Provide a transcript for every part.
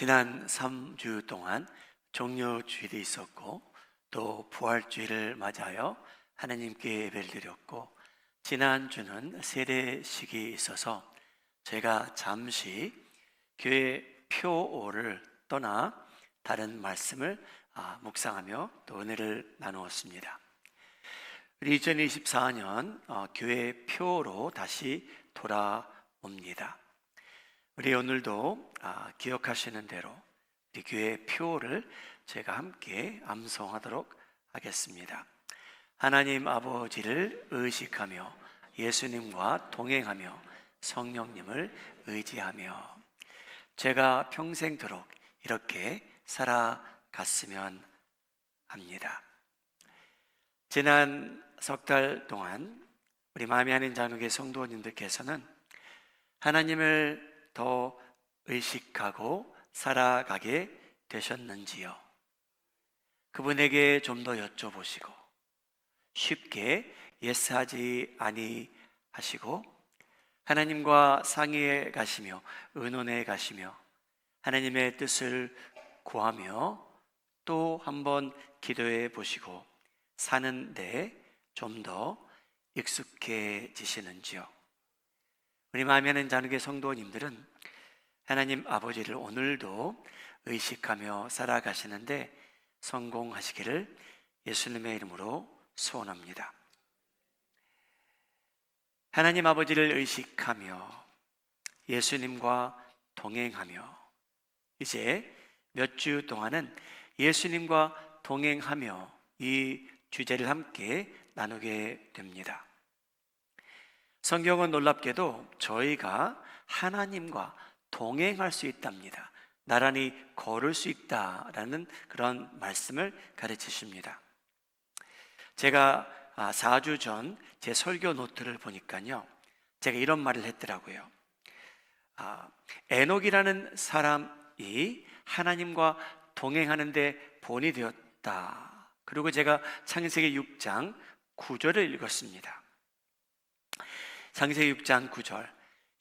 지난 3주 동안 종료주일이 있었고 또 부활주일을 맞아요 하나님께 예배를 드렸고, 지난주는 세례식이 있어서 제가 잠시 교회 표오를 떠나 다른 말씀을 묵상하며 또 은혜를 나누었습니다. 우리 2024년 교회 표로 다시 돌아옵니다. 우리 오늘도 기억하시는 대로 우리 교회 표를 제가 함께 암송하도록 하겠습니다. 하나님 아버지를 의식하며 예수님과 동행하며 성령님을 의지하며 제가 평생도록 이렇게 살아갔으면 합니다. 지난 석 달 동안 우리 마음이 아닌 잔혹의 성도님들께서는 하나님을 더 의식하고 살아가게 되셨는지요? 그분에게 좀 더 여쭤보시고 쉽게 예스하지 아니하시고 하나님과 상의해 가시며 의논해 가시며 하나님의 뜻을 구하며 또 한번 기도해 보시고 사는데 좀 더 익숙해지시는지요? 우리 마음에 하는 잔혹의 성도님들은 하나님 아버지를 오늘도 의식하며 살아가시는데 성공하시기를 예수님의 이름으로 소원합니다. 하나님 아버지를 의식하며 예수님과 동행하며 이제 몇 주 동안은 예수님과 동행하며 이 주제를 함께 나누게 됩니다. 성경은 놀랍게도 저희가 하나님과 동행할 수 있답니다. 나란히 걸을 수 있다라는 그런 말씀을 가르치십니다. 제가 4주 전 제 설교 노트를 보니까요, 제가 이런 말을 했더라고요. 에녹이라는 사람이 하나님과 동행하는데 본이 되었다. 그리고 제가 창세기 6장 9절을 읽었습니다. 창세기 6장 9절,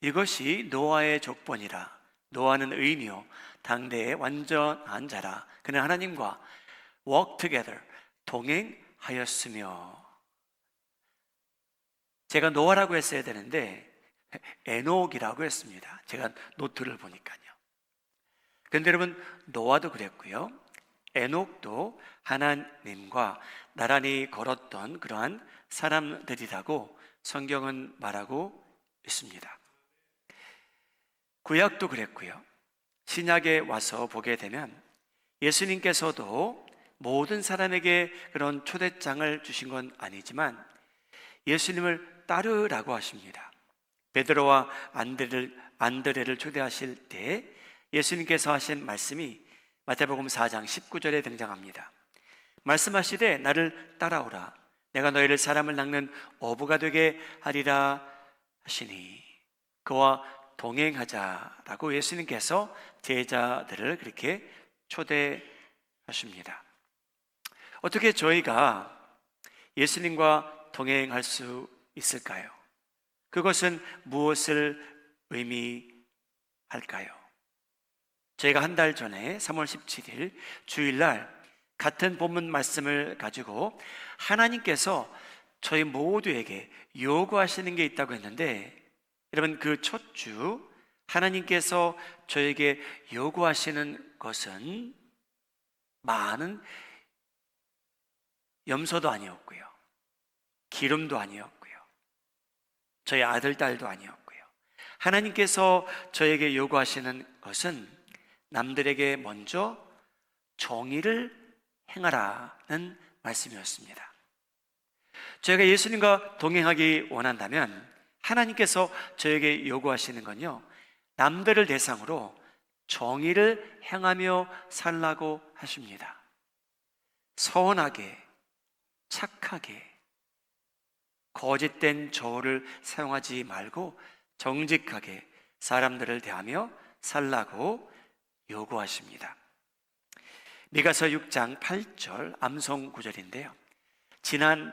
이것이 노아의 족본이라. 노아는 의인이요 당대의 완전한 자라. 그는 하나님과 walk together, 동행하였으며. 제가 노아라고 했어야 되는데 에녹이라고 했습니다. 제가 노트를 보니까요. 그런데 여러분, 노아도 그랬고요, 에녹도 하나님과 나란히 걸었던 그러한 사람들이라고 성경은 말하고 있습니다. 구약도 그랬고요, 신약에 와서 보게 되면 예수님께서도 모든 사람에게 그런 초대장을 주신 건 아니지만 예수님을 따르라고 하십니다. 베드로와 안드레를 초대하실 때 예수님께서 하신 말씀이 마태복음 4장 19절에 등장합니다. 말씀하시되 나를 따라오라, 내가 너희를 사람을 낚는 어부가 되게 하리라 하시니. 그와 동행하자라고 예수님께서 제자들을 그렇게 초대하십니다. 어떻게 저희가 예수님과 동행할 수 있을까요? 그것은 무엇을 의미할까요? 저희가 한 달 전에 3월 17일 주일날 같은 본문 말씀을 가지고 하나님께서 저희 모두에게 요구하시는 게 있다고 했는데, 여러분, 그 첫 주 하나님께서 저에게 요구하시는 것은 많은 염소도 아니었고요, 기름도 아니었고요, 저희 아들, 딸도 아니었고요. 하나님께서 저에게 요구하시는 것은 남들에게 먼저 정의를 행하라는 말씀이었습니다. 저희가 예수님과 동행하기 원한다면 하나님께서 저에게 요구하시는 건요, 남들을 대상으로 정의를 행하며 살라고 하십니다. 선하게, 착하게, 거짓된 저울을 사용하지 말고 정직하게 사람들을 대하며 살라고 요구하십니다. 미가서 6장 8절 암송 구절인데요, 지난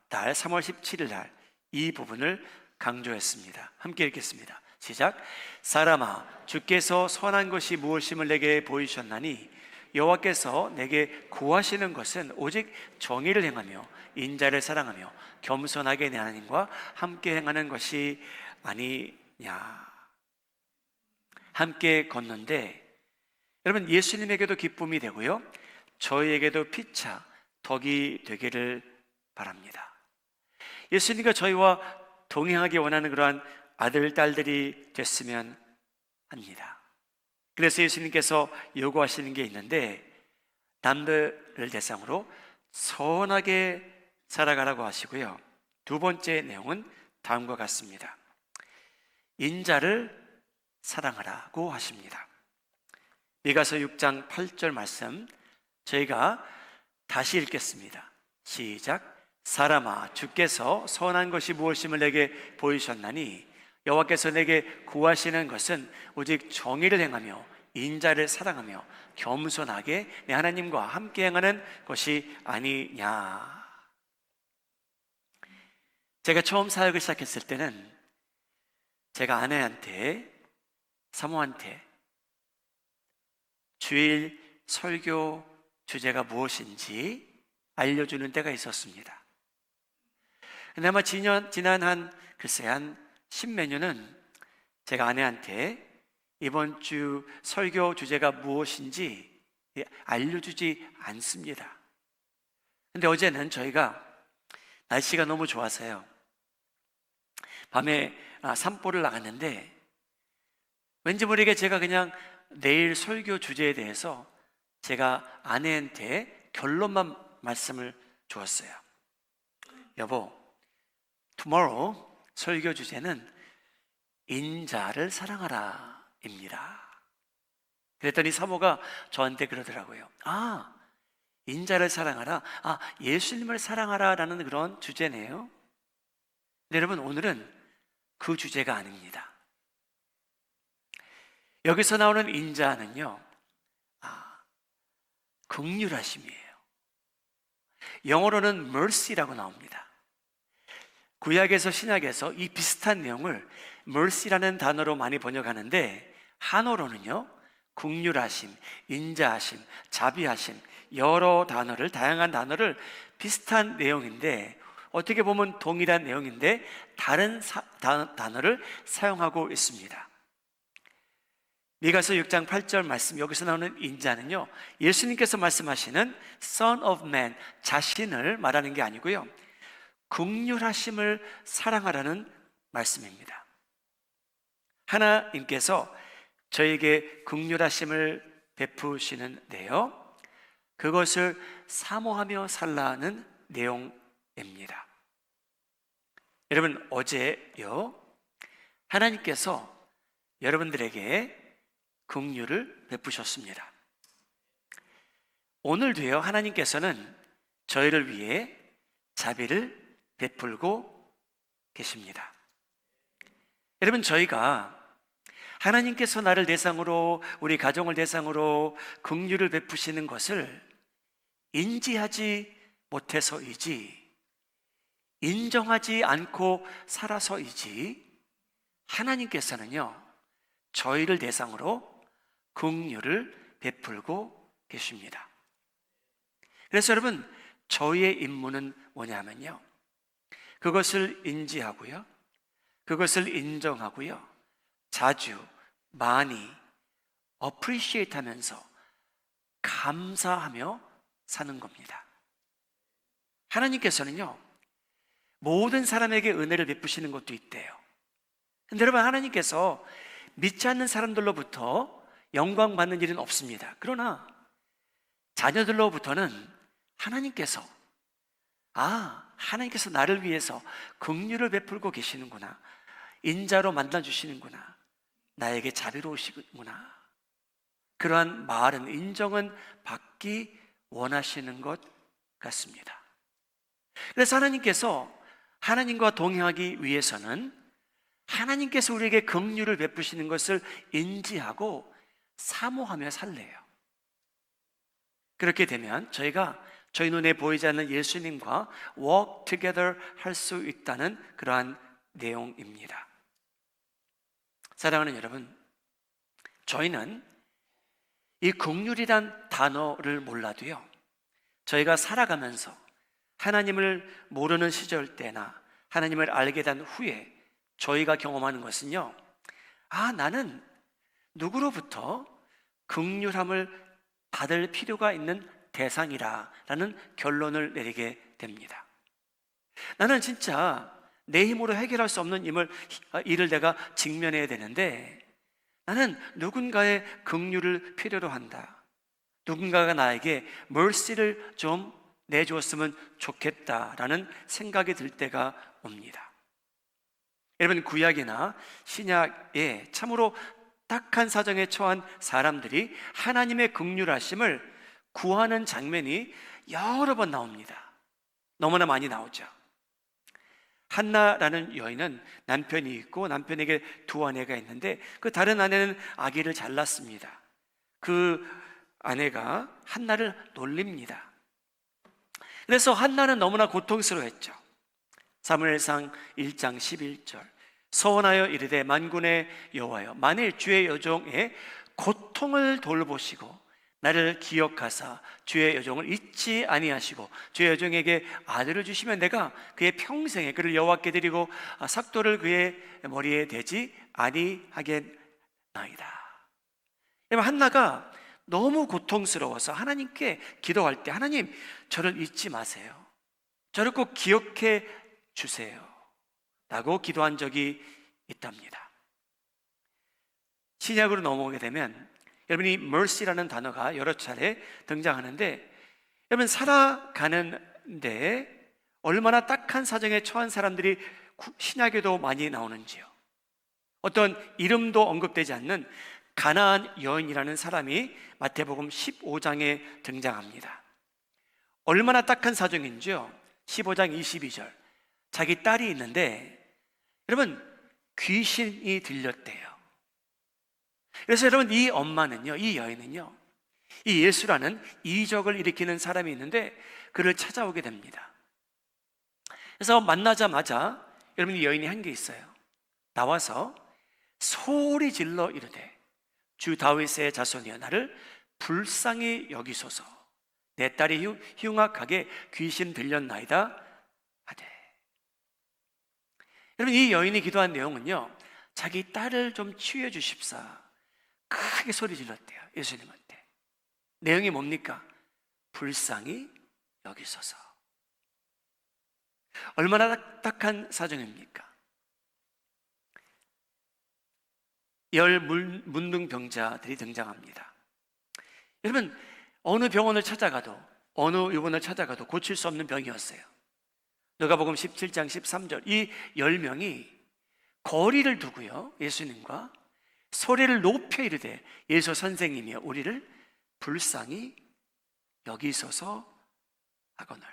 달 3월 17일 날 이 부분을 강조했습니다. 함께 읽겠습니다. 시작. 사람아, 주께서 선한 것이 무엇임을 내게 보이셨나니 여호와께서 내게 구하시는 것은 오직 정의를 행하며 인자를 사랑하며 겸손하게 내 하나님과 함께 행하는 것이 아니냐. 함께 걷는데 여러분, 예수님에게도 기쁨이 되고요, 저희에게도 피차 덕이 되기를 바랍니다. 예수님과 저희와 동행하기 원하는 그러한 아들, 딸들이 됐으면 합니다. 그래서 예수님께서 요구하시는 게 있는데, 남들을 대상으로 선하게 살아가라고 하시고요, 두 번째 내용은 다음과 같습니다. 인자를 사랑하라고 하십니다. 미가서 6장 8절 말씀 저희가 다시 읽겠습니다. 시작. 사람아, 주께서 선한 것이 무엇임을 내게 보이셨나니 여호와께서 내게 구하시는 것은 오직 정의를 행하며 인자를 사랑하며 겸손하게 내 하나님과 함께 행하는 것이 아니냐. 제가 처음 사역을 시작했을 때는 제가 아내한테, 사모한테 주일 설교 주제가 무엇인지 알려주는 때가 있었습니다. 근데 아마 지난 한 십몇 년은 제가 아내한테 이번 주 설교 주제가 무엇인지 알려주지 않습니다. 근데 어제는 저희가 날씨가 너무 좋아서요, 밤에 산보를 나갔는데 왠지 모르게 제가 그냥 내일 설교 주제에 대해서 제가 아내한테 결론만 말씀을 주었어요. 여보, tomorrow 설교 주제는 인자를 사랑하라 입니다. 그랬더니 사모가 저한테 그러더라고요. 아, 인자를 사랑하라, 예수님을 사랑하라 라는 그런 주제네요. 근데 여러분, 오늘은 그 주제가 아닙니다. 여기서 나오는 인자는요, 긍휼하심이에요. 영어로는 mercy라고 나옵니다. 구약에서 신약에서 이 비슷한 내용을 mercy라는 단어로 많이 번역하는데, 한어로는요, 긍휼하심, 인자하심, 자비하심, 다양한 단어를 비슷한 내용인데, 어떻게 보면 동일한 내용인데 다른 단어를 사용하고 있습니다. 미가서 6장 8절 말씀, 여기서 나오는 인자는요, 예수님께서 말씀하시는 Son of Man, 자신을 말하는 게 아니고요, 긍휼하심을 사랑하라는 말씀입니다. 하나님께서 저에게 긍휼하심을 베푸시는데요, 그것을 사모하며 살라는 내용입니다. 여러분, 어제요, 하나님께서 여러분들에게 긍휼을 베푸셨습니다. 오늘도요, 하나님께서는 저희를 위해 자비를 베풀고 계십니다. 여러분, 저희가 하나님께서 나를 대상으로, 우리 가정을 대상으로 긍휼을 베푸시는 것을 인지하지 못해서이지, 인정하지 않고 살아서이지, 하나님께서는요, 저희를 대상으로 긍휼을 베풀고 계십니다. 그래서 여러분, 저희의 임무는 뭐냐면요, 그것을 인지하고요, 그것을 인정하고요, 자주 많이 appreciate 하면서 감사하며 사는 겁니다. 하나님께서는요, 모든 사람에게 은혜를 베푸시는 것도 있대요. 근데 여러분, 하나님께서 믿지 않는 사람들로부터 영광 받는 일은 없습니다. 그러나 자녀들로부터는 하나님께서 나를 위해서 긍휼을 베풀고 계시는구나, 인자로 만나주시는구나, 나에게 자비로우시구나, 그러한 말은, 인정은 받기 원하시는 것 같습니다. 그래서 하나님께서 하나님과 동행하기 위해서는 하나님께서 우리에게 긍휼을 베푸시는 것을 인지하고 사모하며 살래요. 그렇게 되면 저희가 저희 눈에 보이지 않는 예수님과 walk together 할 수 있다는 그러한 내용입니다. 사랑하는 여러분, 저희는 이 긍휼이란 단어를 몰라도요, 저희가 살아가면서 하나님을 모르는 시절 때나 하나님을 알게 된 후에 저희가 경험하는 것은요, 나는 누구로부터 긍휼함을 받을 필요가 있는 대상이라 라는 결론을 내리게 됩니다. 나는 진짜 내 힘으로 해결할 수 없는 일을 내가 직면해야 되는데, 나는 누군가의 긍휼을 필요로 한다. 누군가가 나에게 mercy를 좀 내주었으면 좋겠다라는 생각이 들 때가 옵니다. 여러분, 구약이나 신약에 참으로 딱한 사정에 처한 사람들이 하나님의 긍휼하심을 구하는 장면이 여러 번 나옵니다. 너무나 많이 나오죠. 한나라는 여인은 남편이 있고 남편에게 두 아내가 있는데, 그 다른 아내는 아기를 잘 낳습니다. 그 아내가 한나를 놀립니다. 그래서 한나는 너무나 고통스러워했죠. 사무엘상 1장 11절, 서원하여 이르되 만군의 여호와여, 만일 주의 여종의 고통을 돌보시고 나를 기억하사 주의 여종을 잊지 아니하시고 주의 여종에게 아들을 주시면 내가 그의 평생에 그를 여호와께 드리고 삭도를 그의 머리에 대지 아니하겠나이다. 한나가 너무 고통스러워서 하나님께 기도할 때, 하나님, 저를 잊지 마세요, 저를 꼭 기억해 주세요 라고 기도한 적이 있답니다. 신약으로 넘어오게 되면 여러분이 mercy라는 단어가 여러 차례 등장하는데, 여러분, 살아가는데 얼마나 딱한 사정에 처한 사람들이 신약에도 많이 나오는지요. 어떤 이름도 언급되지 않는 가나안 여인이라는 사람이 마태복음 15장에 등장합니다. 얼마나 딱한 사정인지요. 15장 22절, 자기 딸이 있는데 여러분, 귀신이 들렸대요. 그래서 여러분, 이 엄마는요, 이 여인은요, 이 예수라는 이적을 일으키는 사람이 있는데 그를 찾아오게 됩니다. 그래서 만나자마자 여러분, 이 여인이 한 게 있어요. 나와서 소리 질러 이르되 주 다윗의 자손이여, 나를 불쌍히 여기소서, 내 딸이 흉악하게 귀신 들렸나이다 하되. 여러분, 이 여인이 기도한 내용은요, 자기 딸을 좀 치유해 주십사 크게 소리 질렀대요, 예수님한테. 내용이 뭡니까? 불쌍히 여기소서. 얼마나 딱한 사정입니까? 열 문둥병자들이 등장합니다. 여러분, 어느 병원을 찾아가도, 어느 의원을 찾아가도 고칠 수 없는 병이었어요. 누가복음 17장 13절, 이 10명이 거리를 두고요, 예수님과 소리를 높여 이르되 예수 선생님이여, 우리를 불쌍히 여기소서 하거늘.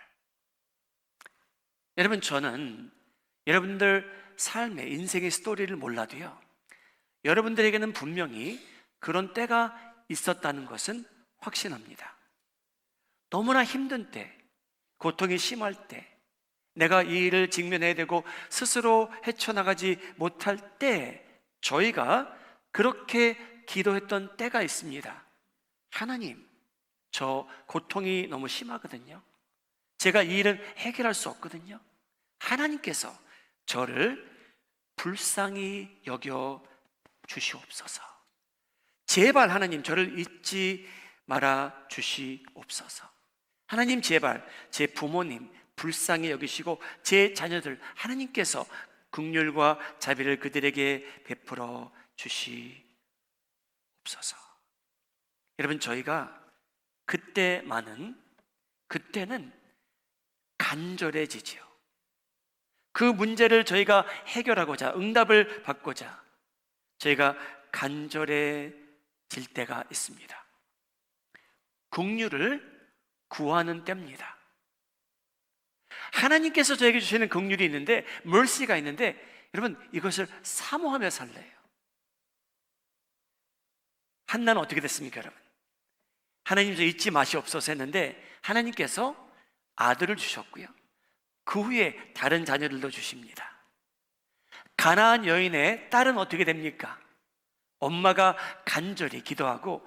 여러분, 저는 여러분들 삶의 인생의 스토리를 몰라도요, 여러분들에게는 분명히 그런 때가 있었다는 것은 확신합니다. 너무나 힘든 때, 고통이 심할 때, 내가 이 일을 직면해야 되고 스스로 헤쳐나가지 못할 때, 저희가 그렇게 기도했던 때가 있습니다. 하나님, 저 고통이 너무 심하거든요. 제가 이 일은 해결할 수 없거든요. 하나님께서 저를 불쌍히 여겨 주시옵소서. 제발 하나님, 저를 잊지 말아 주시옵소서. 하나님, 제발 제 부모님 불쌍히 여기시고 제 자녀들 하나님께서 긍휼과 자비를 그들에게 베풀어 주시옵소서. 여러분, 저희가 그때는 간절해지지요. 그 문제를 저희가 해결하고자, 응답을 받고자 저희가 간절해질 때가 있습니다. 긍휼을 구하는 때입니다. 하나님께서 저에게 주시는 긍휼이 있는데, mercy가 있는데, 여러분, 이것을 사모하며 살래요. 한나는 어떻게 됐습니까, 여러분? 하나님, 저 잊지 마시옵소서 했는데 하나님께서 아들을 주셨고요, 그 후에 다른 자녀들도 주십니다. 가나안 여인의 딸은 어떻게 됩니까? 엄마가 간절히 기도하고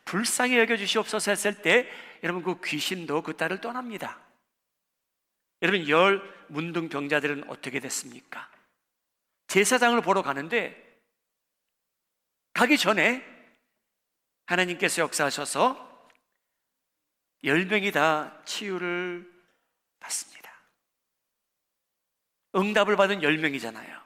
불쌍히 여겨주시옵소서 했을 때 여러분 그 귀신도 그 딸을 떠납니다. 여러분 10 문둥병자들은 어떻게 됐습니까? 제사장을 보러 가는데 가기 전에 하나님께서 역사하셔서 10명이 다 치유를 받습니다. 응답을 받은 10명이잖아요.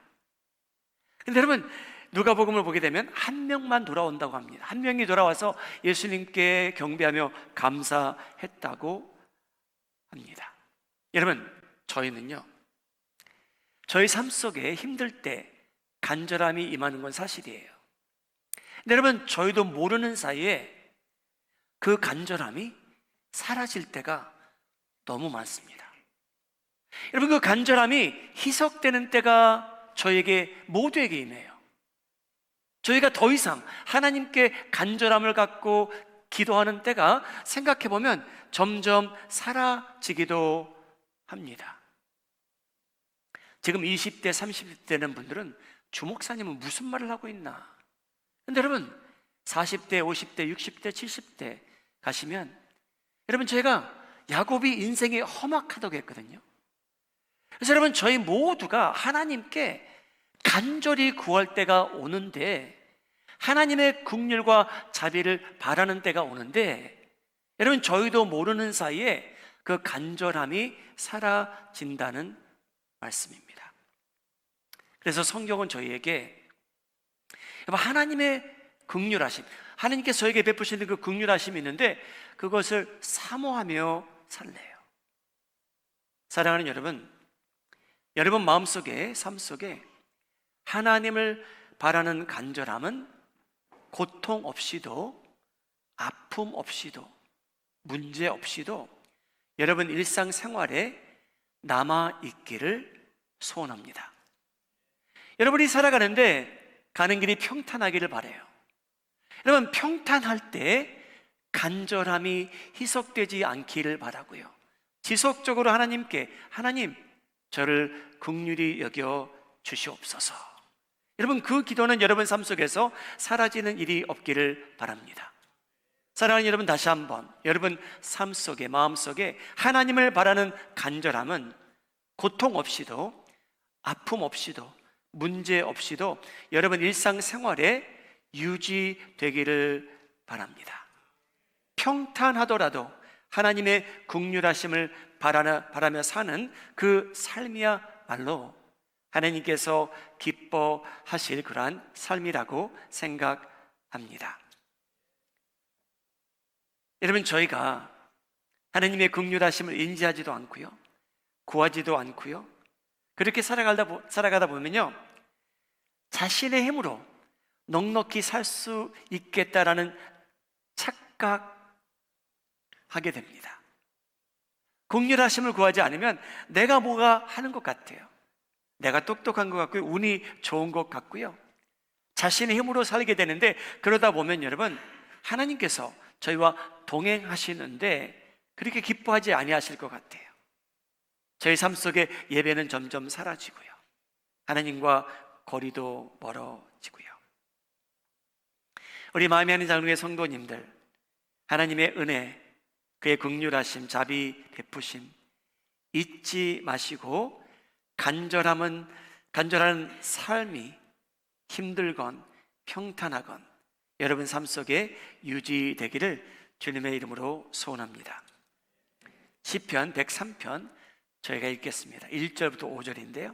근데 여러분 누가복음을 보게 되면 한 명만 돌아온다고 합니다. 한 명이 돌아와서 예수님께 경배하며 감사했다고 합니다. 여러분 저희는요, 저희 삶 속에 힘들 때 간절함이 임하는 건 사실이에요. 근데 여러분 저희도 모르는 사이에 그 간절함이 사라질 때가 너무 많습니다. 여러분 그 간절함이 희석되는 때가 저에게 모두에게 임해요. 저희가 더 이상 하나님께 간절함을 갖고 기도하는 때가 생각해보면 점점 사라지기도 합니다. 지금 20대, 30대 되는 분들은 주목사님은 무슨 말을 하고 있나? 근데 여러분 40대, 50대, 60대, 70대 가시면 여러분 제가 야곱이 인생이 험악하다고 했거든요. 그래서 여러분 저희 모두가 하나님께 간절히 구할 때가 오는데, 하나님의 긍휼과 자비를 바라는 때가 오는데 여러분 저희도 모르는 사이에 그 간절함이 사라진다는 말씀입니다. 그래서 성경은 저희에게 하나님의 긍휼하심, 하나님께서 저에게 베푸시는 그 긍휼하심이 있는데 그것을 사모하며 살래요. 사랑하는 여러분, 여러분 마음속에, 삶 속에 하나님을 바라는 간절함은 고통 없이도, 아픔 없이도, 문제 없이도 여러분 일상생활에 남아있기를 소원합니다. 여러분이 살아가는데 가는 길이 평탄하기를 바라요. 여러분 평탄할 때 간절함이 희석되지 않기를 바라고요, 지속적으로 하나님께 하나님 저를 긍휼히 여겨 주시옵소서. 여러분 그 기도는 여러분 삶 속에서 사라지는 일이 없기를 바랍니다. 사랑하는 여러분, 다시 한번 여러분 삶 속에, 마음 속에 하나님을 바라는 간절함은 고통 없이도, 아픔 없이도, 문제 없이도 여러분 일상생활에 유지되기를 바랍니다. 평탄하더라도 하나님의 긍휼하심을 바라며 사는 그 삶이야말로 하나님께서 기뻐하실 그러한 삶이라고 생각합니다. 여러분 저희가 하나님의 긍휼하심을 인지하지도 않고요, 구하지도 않고요, 그렇게 살아가다 보면요 자신의 힘으로 넉넉히 살 수 있겠다라는 착각하게 됩니다. 긍휼하심을 구하지 않으면 내가 뭐가 하는 것 같아요. 내가 똑똑한 것 같고요, 운이 좋은 것 같고요, 자신의 힘으로 살게 되는데, 그러다 보면 여러분 하나님께서 저희와 동행하시는데 그렇게 기뻐하지 아니하실 것 같아요. 저희 삶 속에 예배는 점점 사라지고요, 하나님과 거리도 멀어지고요. 우리 마음에 하는 장로의 성도님들, 하나님의 은혜, 그의 긍휼하심, 자비, 베푸심 잊지 마시고 간절한 삶이 힘들건 평탄하건 여러분 삶 속에 유지되기를 주님의 이름으로 소원합니다. 시편 103편 저희가 읽겠습니다. 1절부터 5절인데요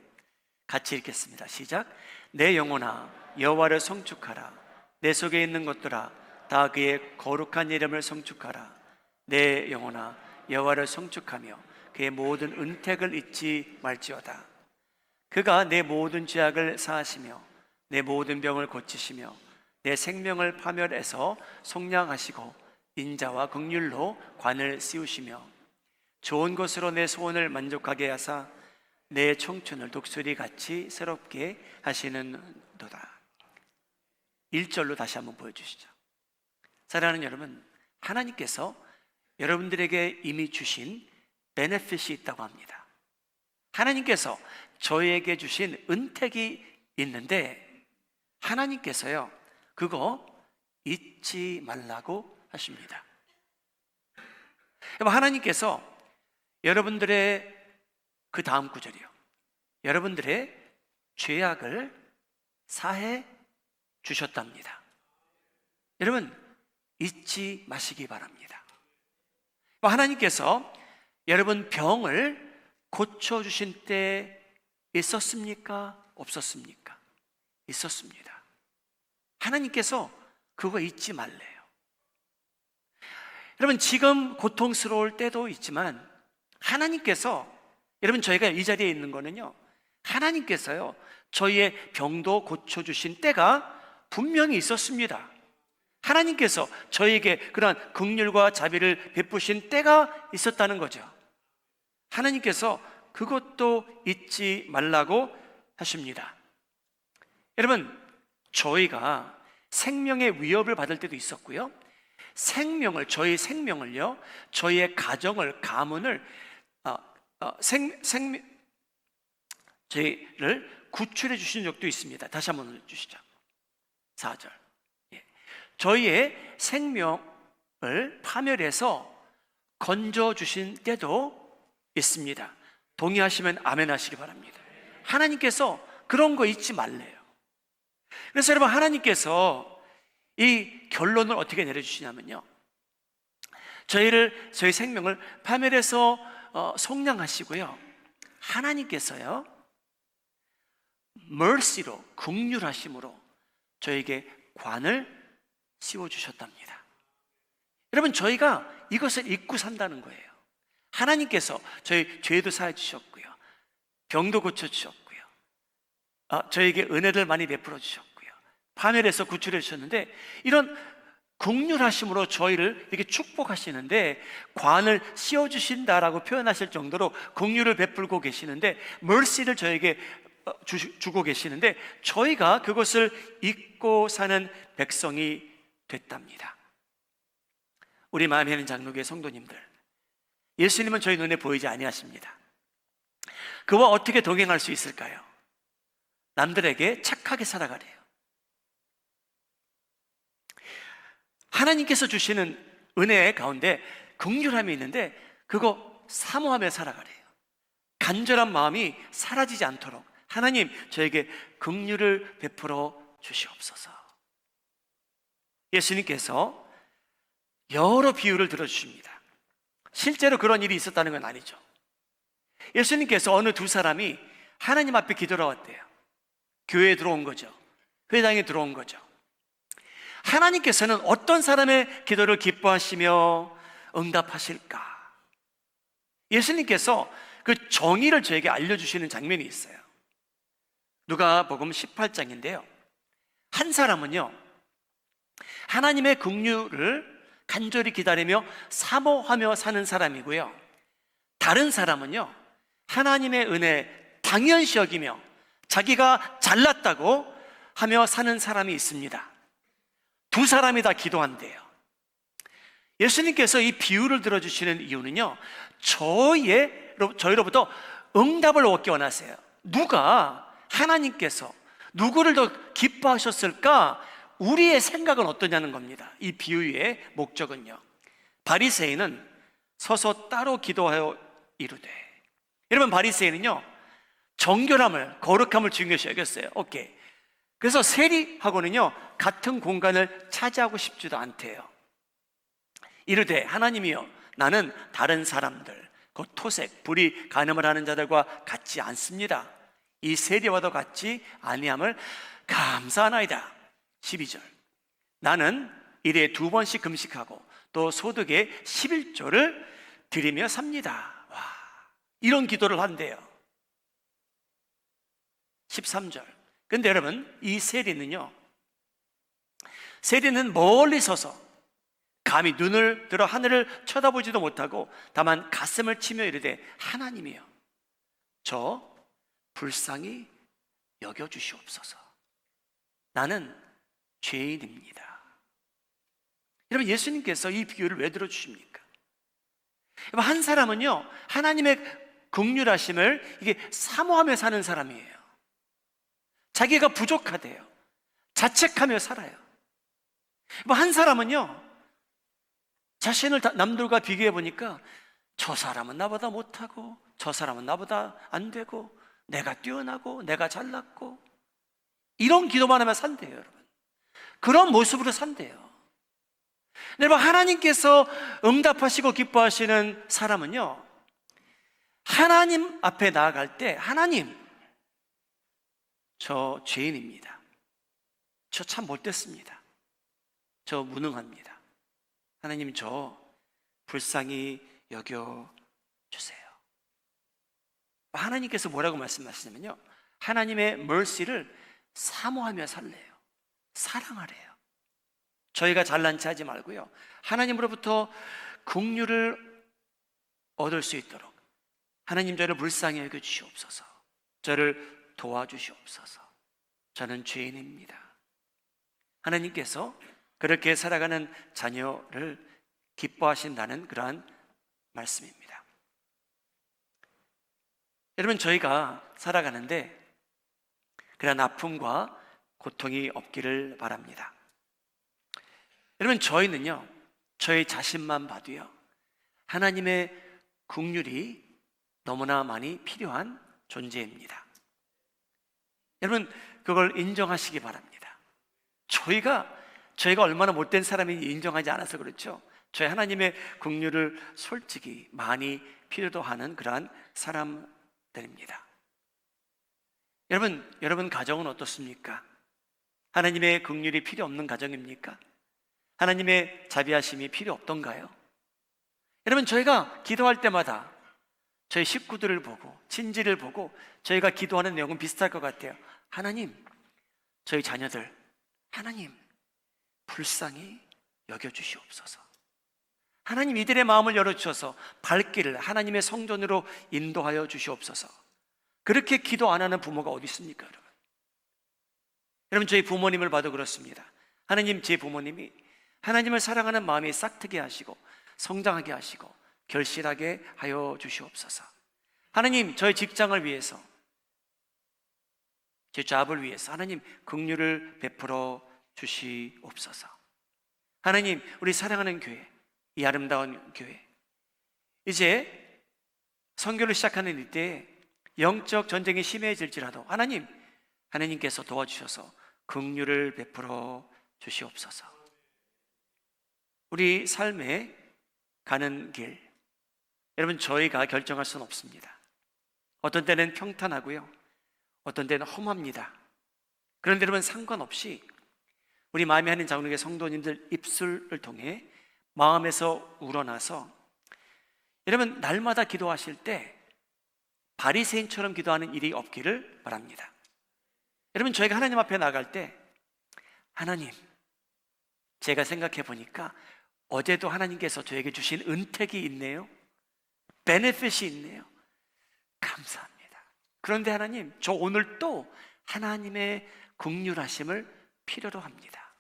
같이 읽겠습니다. 시작. 내 영혼아 여호와를 송축하라. 내 속에 있는 것들아 다 그의 거룩한 이름을 송축하라. 내 영혼아 여호와를 송축하며 그의 모든 은택을 잊지 말지어다. 그가 내 모든 죄악을 사하시며 내 모든 병을 고치시며 내 생명을 파멸해서 속량하시고 인자와 긍휼로 관을 씌우시며 좋은 것으로 내 소원을 만족하게 하사 내 청춘을 독수리같이 새롭게 하시는도다. 1절로 다시 한번 보여주시죠. 사랑하는 여러분, 하나님께서 여러분들에게 이미 주신 베네핏이 있다고 합니다. 하나님께서 저희에게 주신 은택이 있는데 하나님께서요 그거 잊지 말라고 하십니다. 여러분, 하나님께서 여러분들의 그 다음 구절이요, 여러분들의 죄악을 사해 주셨답니다. 여러분, 잊지 마시기 바랍니다. 하나님께서 여러분 병을 고쳐주신 때 있었습니까? 없었습니까? 있었습니다. 하나님께서 그거 잊지 말래요. 여러분, 지금 고통스러울 때도 있지만 하나님께서, 여러분, 저희가 이 자리에 있는 거는요, 하나님께서요 저희의 병도 고쳐주신 때가 분명히 있었습니다. 하나님께서 저희에게 그러한 긍휼과 자비를 베푸신 때가 있었다는 거죠. 하나님께서 그것도 잊지 말라고 하십니다. 여러분, 저희가 생명의 위협을 받을 때도 있었고요, 저희 생명을요, 저희의 가정을, 가문을, 저희를 구출해 주신 적도 있습니다. 다시 한번 올려주시죠. 4절. 저희의 생명을 파멸해서 건져주신 때도 있습니다. 동의하시면 아멘 하시기 바랍니다. 하나님께서 그런 거 잊지 말래요. 그래서 여러분, 하나님께서 이 결론을 어떻게 내려주시냐면요, 저희 생명을 파멸해서 속량하시고요, 하나님께서요 mercy로, 긍휼하심으로 저에게 관을 씌워주셨답니다. 여러분, 저희가 이것을 잊고 산다는 거예요. 하나님께서 저희 죄도 사해 주셨고요, 병도 고쳐주셨고요, 저에게 은혜를 많이 베풀어 주셨고요, 파멸해서 구출해 주셨는데, 이런 긍휼하심으로 저희를 이렇게 축복하시는데, 관을 씌워주신다라고 표현하실 정도로 긍휼을 베풀고 계시는데, mercy를 저에게 주고 계시는데, 저희가 그것을 잊고 사는 백성이 됐답니다. 우리 마음에 있는 장로교회 성도님들, 예수님은 저희 눈에 보이지 아니하십니다. 그와 어떻게 동행할 수 있을까요? 남들에게 착하게 살아가래요. 하나님께서 주시는 은혜 가운데 긍휼함이 있는데 그거 사모하며 살아가래요. 간절한 마음이 사라지지 않도록 하나님, 저에게 긍휼을 베풀어 주시옵소서. 예수님께서 여러 비유를 들어주십니다. 실제로 그런 일이 있었다는 건 아니죠. 예수님께서 어느 두 사람이 하나님 앞에 기도를 왔대요. 교회에 들어온 거죠. 회당에 들어온 거죠. 하나님께서는 어떤 사람의 기도를 기뻐하시며 응답하실까? 예수님께서 그 정의를 저에게 알려주시는 장면이 있어요. 누가복음 18장인데요, 한 사람은요 하나님의 긍휼을 간절히 기다리며 사모하며 사는 사람이고요, 다른 사람은요 하나님의 은혜 당연시 여기며 자기가 잘났다고 하며 사는 사람이 있습니다. 두 사람이 다 기도한대요. 예수님께서 이 비유를 들어주시는 이유는요, 저희로부터 응답을 얻기 원하세요. 하나님께서 누구를 더 기뻐하셨을까? 우리의 생각은 어떠냐는 겁니다. 이 비유의 목적은요, 바리새인은 서서 따로 기도하여 이르되, 여러분, 바리새인은요 정결함을, 거룩함을 중요시 여겼어요. 오케이. 그래서 세리하고는요 같은 공간을 차지하고 싶지도 않대요. 이르되, 하나님이여, 나는 다른 사람들, 곧 토색, 불의, 간음을 하는 자들과 같지 않습니다. 이 세리와도 같지 아니함을 감사하나이다. 12절. 나는 일에 2번씩 금식하고 또 소득의 11조를 드리며 삽니다. 와, 이런 기도를 한대요. 13절. 근데 여러분, 이 세리는 멀리 서서 감히 눈을 들어 하늘을 쳐다보지도 못하고 다만 가슴을 치며 이르되, 하나님이여, 저 불쌍히 여겨주시옵소서. 나는 죄인입니다. 여러분, 예수님께서 이 비유를 왜 들어주십니까? 한 사람은요 하나님의 긍휼하심을 이게 사모하며 사는 사람이에요. 자기가 부족하대요. 자책하며 살아요. 뭐 한 사람은요, 자신을 남들과 비교해 보니까 저 사람은 나보다 못하고, 저 사람은 나보다 안 되고, 내가 뛰어나고, 내가 잘났고, 이런 기도만 하면 산대요, 여러분. 그런 모습으로 산대요. 여러분, 하나님께서 응답하시고 기뻐하시는 사람은요, 하나님 앞에 나아갈 때, 하나님, 저 죄인입니다. 저 참 못됐습니다. 저 무능합니다. 하나님, 저 불쌍히 여겨주세요. 하나님께서 뭐라고 말씀하시냐면요, 하나님의 mercy를 사모하며 살래요. 사랑하래요. 저희가 잘난 체 하지 말고요, 하나님으로부터 긍휼을 얻을 수 있도록 하나님, 저를 불쌍히 여겨주시옵소서. 저를 도와주시옵소서. 저는 죄인입니다. 하나님께서 그렇게 살아가는 자녀를 기뻐하신다는 그러한 말씀입니다. 여러분, 저희가 살아가는데 그런 아픔과 고통이 없기를 바랍니다. 여러분, 저희는요, 저희 자신만 봐도요, 하나님의 긍휼이 너무나 많이 필요한 존재입니다. 여러분, 그걸 인정하시기 바랍니다. 저희가 얼마나 못된 사람인지 인정하지 않아서 그렇죠. 저희 하나님의 긍휼을 솔직히 많이 필요도 하는 그러한 사람들입니다. 여러분 가정은 어떻습니까? 하나님의 긍휼이 필요 없는 가정입니까? 하나님의 자비하심이 필요 없던가요? 여러분, 저희가 기도할 때마다 저희 식구들을 보고, 친지를 보고 저희가 기도하는 내용은 비슷할 것 같아요. 하나님, 저희 자녀들, 하나님 불쌍히 여겨주시옵소서. 하나님, 이들의 마음을 열어주셔서 발길을 하나님의 성전으로 인도하여 주시옵소서. 그렇게 기도 안 하는 부모가 어디 있습니까, 여러분? 여러분, 저희 부모님을 봐도 그렇습니다. 하나님, 제 부모님이 하나님을 사랑하는 마음이 싹트게 하시고 성장하게 하시고 결실하게 하여 주시옵소서. 하나님, 저희 직장을 위해서, 제 잡을 위해서 하나님 긍휼을 베풀어 주시옵소서. 하나님, 우리 사랑하는 교회, 이 아름다운 교회, 이제 선교를 시작하는 이때에 영적 전쟁이 심해질지라도 하나님께서 도와주셔서 긍휼을 베풀어 주시옵소서. 우리 삶에 가는 길, 여러분, 저희가 결정할 수는 없습니다. 어떤 때는 평탄하고요, 어떤 때는 험합니다. 그런데 여러분, 상관없이 우리 마음에 하는 장로교 성도님들 입술을 통해 마음에서 우러나서, 여러분, 날마다 기도하실 때 바리새인처럼 기도하는 일이 없기를 바랍니다. 여러분, 저희가 하나님 앞에 나갈 때, 하나님, 제가 생각해 보니까 어제도 하나님께서 저에게 주신 은택이 있네요. 베네핏이 있네요. 감사합니다. 그런데 하나님, 저 오늘 또 하나님의 긍휼하심을 필요로 합니다.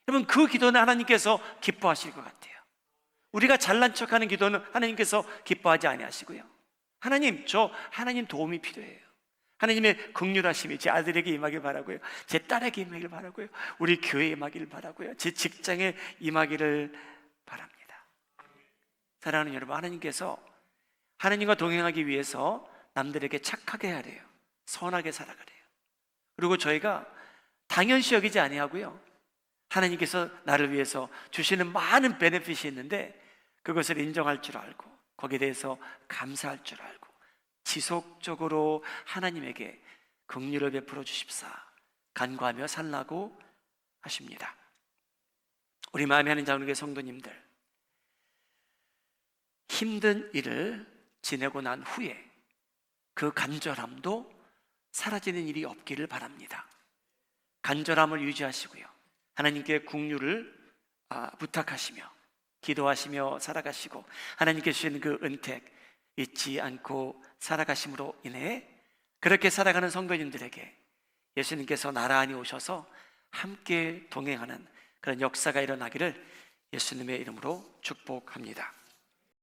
여러분, 그 기도는 하나님께서 기뻐하실 것 같아요. 우리가 잘난 척하는 기도는 하나님께서 기뻐하지 아니하시고요, 하나님, 저 하나님 도움이 필요해요. 하나님의 긍휼하심이 제 아들에게 임하길 바라고요, 제 딸에게 임하길 바라고요, 우리 교회에 임하길 바라고요, 제 직장에 임하기를 바랍니다. 사랑하는 여러분, 하나님께서 하나님과 동행하기 위해서 남들에게 착하게 하래요. 선하게 살아가래요. 그리고 저희가 당연시 여기지 아니하고요, 하나님께서 나를 위해서 주시는 많은 베네핏이 있는데 그것을 인정할 줄 알고 거기에 대해서 감사할 줄 알고 지속적으로 하나님에게 긍휼을 베풀어 주십사 간구하며 살라고 하십니다. 우리 마음에 하는 장로교 성도님들, 힘든 일을 지내고 난 후에 그 간절함도 사라지는 일이 없기를 바랍니다. 간절함을 유지하시고요, 하나님께 긍휼을 부탁하시며 기도하시며 살아가시고 하나님께 주시는 그 은택 잊지 않고 살아가심으로 인해 그렇게 살아가는 성도님들에게 예수님께서 나란히 오셔서 함께 동행하는 그런 역사가 일어나기를 예수님의 이름으로 축복합니다.